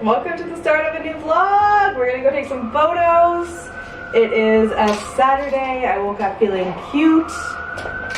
Welcome to the start of a new vlog. We're gonna go take some photos. It is a Saturday. I woke up feeling cute,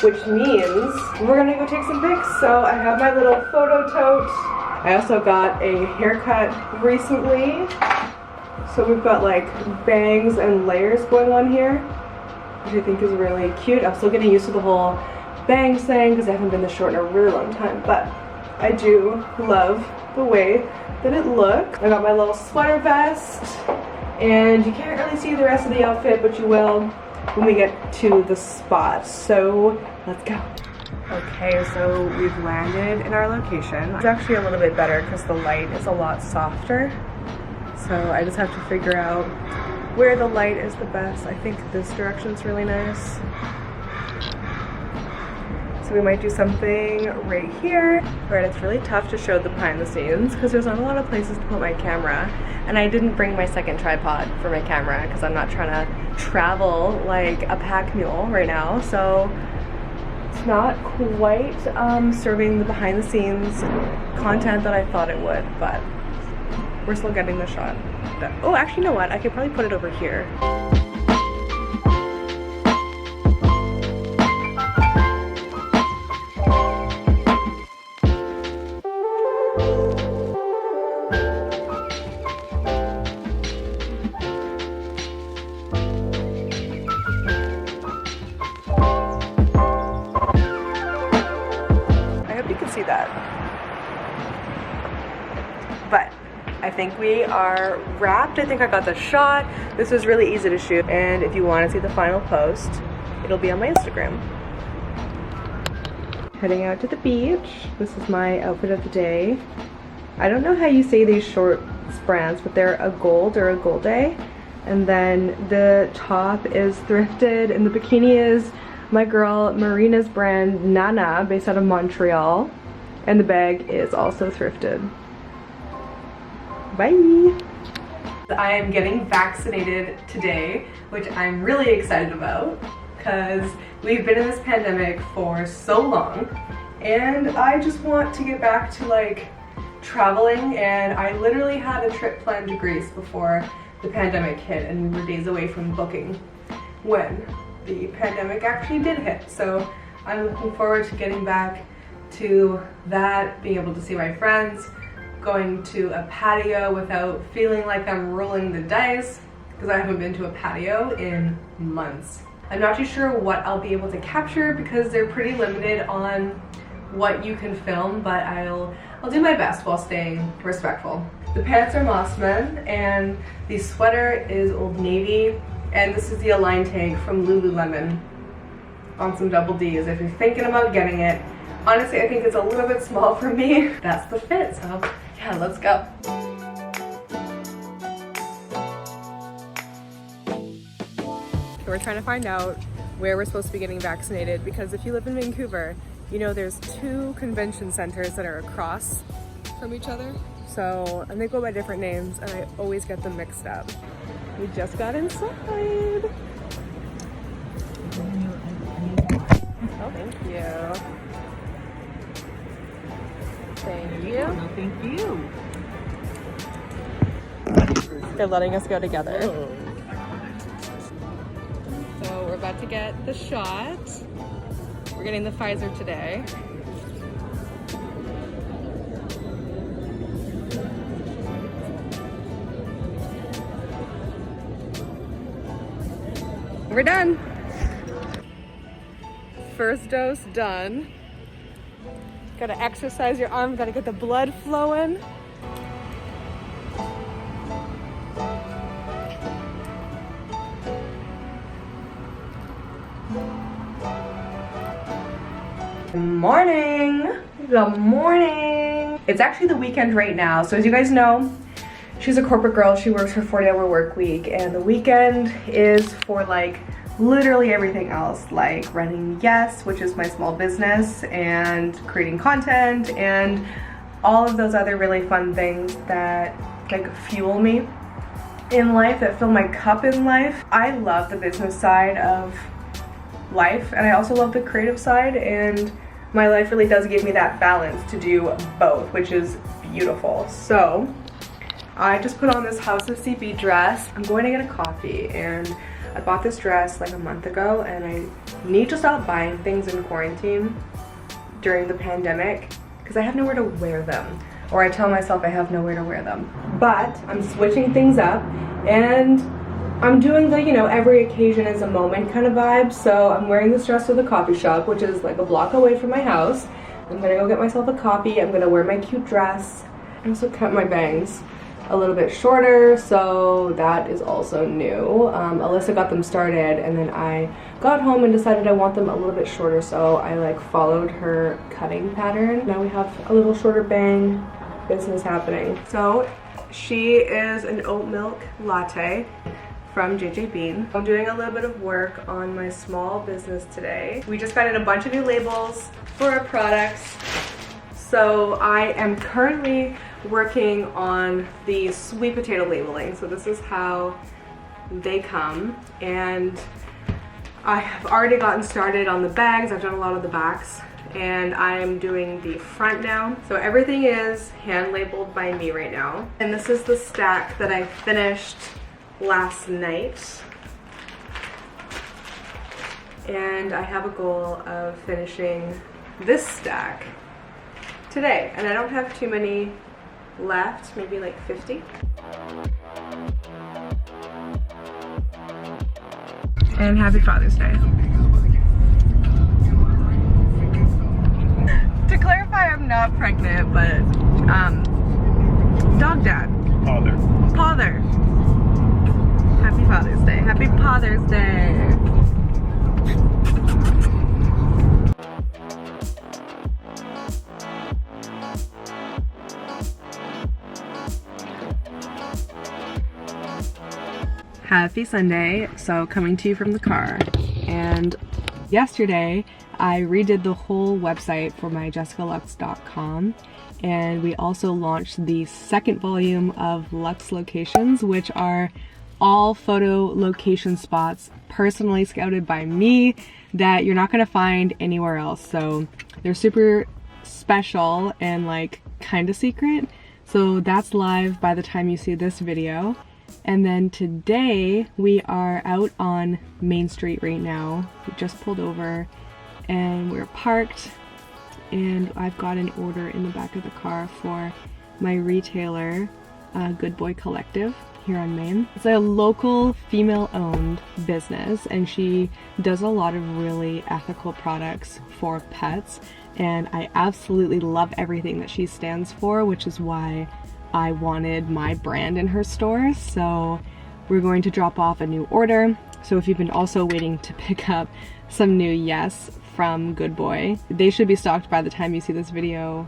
which means we're gonna go take some pics. So I have my little photo tote. I also got a haircut recently. So we've got like bangs and layers going on here, which I think is really cute. I'm still getting used to the whole bangs thing because I haven't been this short in a really long time, but I do love the way that it looks. I got my little sweater vest, and you can't really see the rest of the outfit, but you will when we get to the spot. So let's go. Okay, so we've landed in our location. It's actually a little bit better because the light is a lot softer. So I just have to figure out where the light is the best. I think this direction's really nice. So we might do something right here. Right, it's really tough to show the behind the scenes because there's not a lot of places to put my camera. And I didn't bring my second tripod for my camera because I'm not trying to travel like a pack mule right now. So it's not quite serving the behind the scenes content that I thought it would, but we're still getting the shot. Oh, actually, you know what? I could probably put it over here. See that, but I think we are wrapped. I think I got the shot. This was really easy to shoot, and if you want to see the final post, it'll be on my Instagram. Heading out to the beach. This is my outfit of the day. I don't know how you say these short brands, but they're a gold or a gold day, and then the top is thrifted, and the bikini is my girl Marina's brand Nana, based out of Montreal. And the bag is also thrifted. Bye! I am getting vaccinated today, which I'm really excited about because we've been in this pandemic for so long, and I just want to get back to like traveling. And I literally had a trip planned to Greece before the pandemic hit, and we were days away from booking when the pandemic actually did hit. So I'm looking forward to getting back to that, being able to see my friends, going to a patio without feeling like I'm rolling the dice, because I haven't been to a patio in months. I'm not too sure what I'll be able to capture because they're pretty limited on what you can film, but I'll do my best while staying respectful. The pants are Mossman, and the sweater is Old Navy, and this is the Align tank from Lululemon on some double Ds if you're thinking about getting it. Honestly, I think it's a little bit small for me. That's the fit, so yeah, let's go. We're trying to find out where we're supposed to be getting vaccinated, because if you live in Vancouver, you know there's 2 convention centers that are across from each other. So, and they go by different names, and I always get them mixed up. We just got inside. Oh, thank you. Thank you. No, thank you. They're letting us go together. Oh. So we're about to get the shot. We're getting the Pfizer today. We're done. First dose done. Gotta exercise your arm, gotta get the blood flowing. Good morning. Good morning. It's actually the weekend right now, so as you guys know, she's a corporate girl. She works her 40-hour work week, and the weekend is for like literally everything else, like running Yes, which is my small business, and creating content, and all of those other really fun things that like fuel me in life, that fill my cup in life. I love the business side of life, and I also love the creative side, and my life really does give me that balance to do both, which is beautiful. So I just put on this House of CB dress. I'm going to get a coffee, and I bought this dress like a month ago, and I need to stop buying things in quarantine during the pandemic because I have nowhere to wear them. Or I tell myself I have nowhere to wear them. But I'm switching things up, and I'm doing the, you know, every occasion is a moment kind of vibe. So I'm wearing this dress to the coffee shop, which is like a block away from my house. I'm gonna go get myself a coffee. I'm gonna wear my cute dress. I also cut my bangs a little bit shorter, so that is also new. Alyssa got them started, and then I got home and decided I want them a little bit shorter, so I like followed her cutting pattern. Now we have a little shorter bang business happening. So she is an oat milk latte from JJ Bean. I'm doing a little bit of work on my small business today. We just got in a bunch of new labels for our products. So I am currently working on the sweet potato labeling. So this is how they come, and I have already gotten started on the bags. I've done a lot of the backs, and I'm doing the front now. So everything is hand labeled by me right now. And this is the stack that I finished last night. And I have a goal of finishing this stack today. And I don't have too many left, maybe like 50. And happy Father's Day. To clarify, I'm not pregnant, but dog dad. Father. Happy Father's Day. Happy Father's Day. Happy Sunday. So coming to you from the car, and yesterday I redid the whole website for my jessicaluxe.com, and we also launched the second volume of Luxe Locations, which are all photo location spots personally scouted by me that you're not going to find anywhere else. So they're super special and like kind of secret. So that's live by the time you see this video. And then today we are out on Main Street right now. We just pulled over and we're parked, and I've got an order in the back of the car for my retailer, Good Boy Collective here on Main. It's a local female-owned business, and she does a lot of really ethical products for pets, and I absolutely love everything that she stands for, which is why I wanted my brand in her store. So we're going to drop off a new order. So if you've been also waiting to pick up some new Yes from Good Boy, they should be stocked by the time you see this video.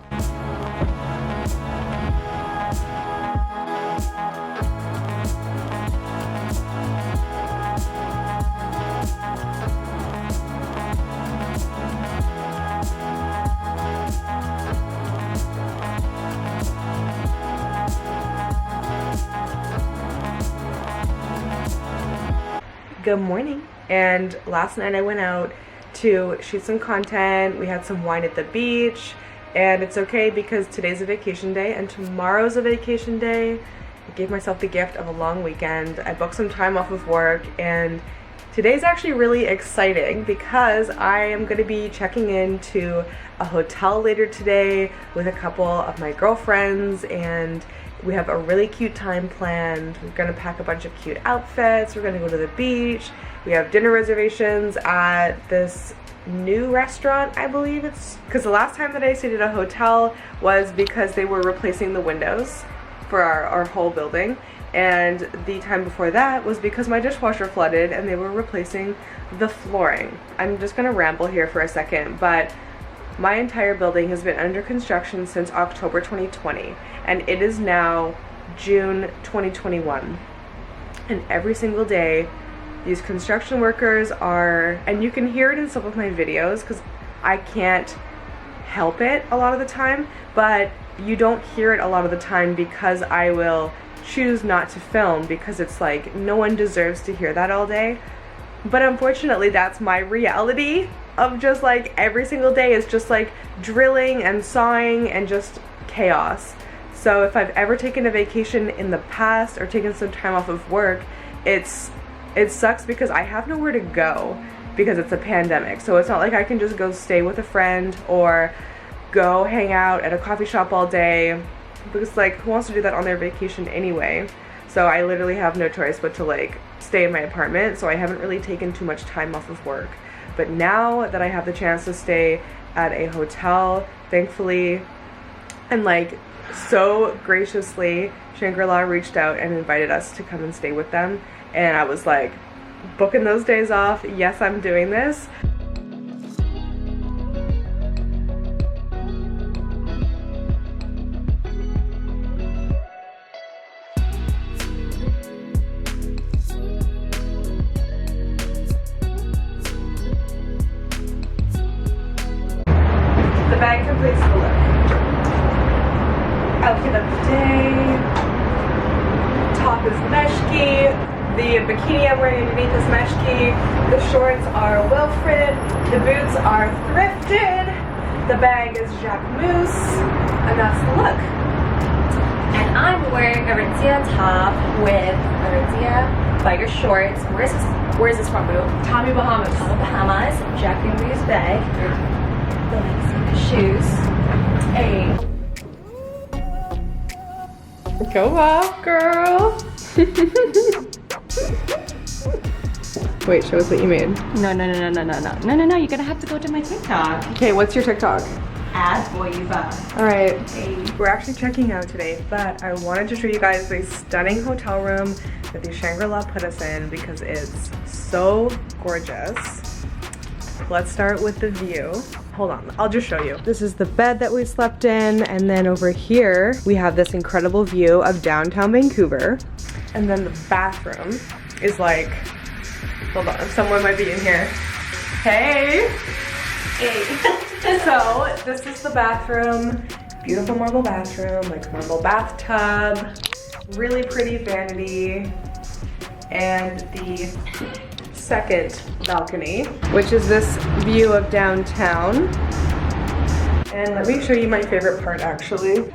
Good morning. And last night I went out to shoot some content. We had some wine at the beach, and it's okay because today's a vacation day and tomorrow's a vacation day. I gave myself the gift of a long weekend. I booked some time off of work, and today's actually really exciting because I am going to be checking into a hotel later today with a couple of my girlfriends, and we have a really cute time planned. We're gonna pack a bunch of cute outfits. We're gonna go to the beach. We have dinner reservations at this new restaurant, I believe it's, because the last time that I stayed at a hotel was because they were replacing the windows for our whole building. And the time before that was because my dishwasher flooded and they were replacing the flooring. I'm just gonna ramble here for a second, but my entire building has been under construction since October 2020, and it is now June 2021. And every single day, these construction workers are, and you can hear it in some of my videos because I can't help it a lot of the time, but you don't hear it a lot of the time because I will choose not to film because it's like no one deserves to hear that all day. But unfortunately, that's my reality of just like every single day is just like drilling and sawing and just chaos. So if I've ever taken a vacation in the past or taken some time off of work, it sucks because I have nowhere to go because it's a pandemic. So it's not like I can just go stay with a friend or go hang out at a coffee shop all day, because like who wants to do that on their vacation anyway? So I literally have no choice but to like stay in my apartment. So I haven't really taken too much time off of work. But now that I have the chance to stay at a hotel, thankfully, and like so graciously, Shangri-La reached out and invited us to come and stay with them. And I was like, booking those days off. Yes, I'm doing this. The bag completes the look. Outfit of the day. Top is meshki. The bikini I'm wearing underneath is meshki. The shorts are Wilfred. The boots are thrifted. The bag is Jacquemus. And that's the look. And I'm wearing a Aritzia top with Aritzia biker shorts. Where's this from, boo? Tommy Bahamas. Tommy Bahamas. Jacquemus bag. The shoes. Go off, girl. Wait, show us what you made. No. You're gonna have to go to my TikTok. Okay, what's your TikTok? @boyiva. All right, we're actually checking out today, but I wanted to show you guys the stunning hotel room that the Shangri-La put us in because it's so gorgeous. Let's start with the view. Hold on, I'll just show you. This is the bed that we slept in, and then over here, we have this incredible view of downtown Vancouver. And then the bathroom is like, hold on, someone might be in here. Hey! So, this is the bathroom. Beautiful marble bathroom, like marble bathtub, really pretty vanity, and the second balcony, which is this view of downtown. And let me show you my favorite part, actually.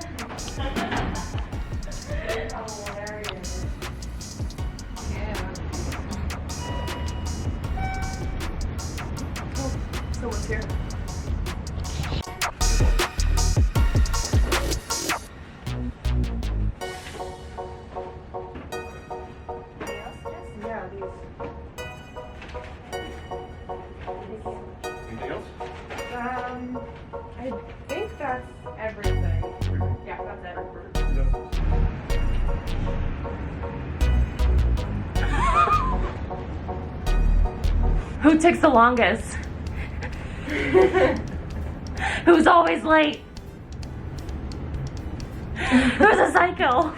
Someone's here. Yeah, these. Anything else? I think that's everything. Yeah, that's it. Who takes the longest? Who's always late? Who's a psycho?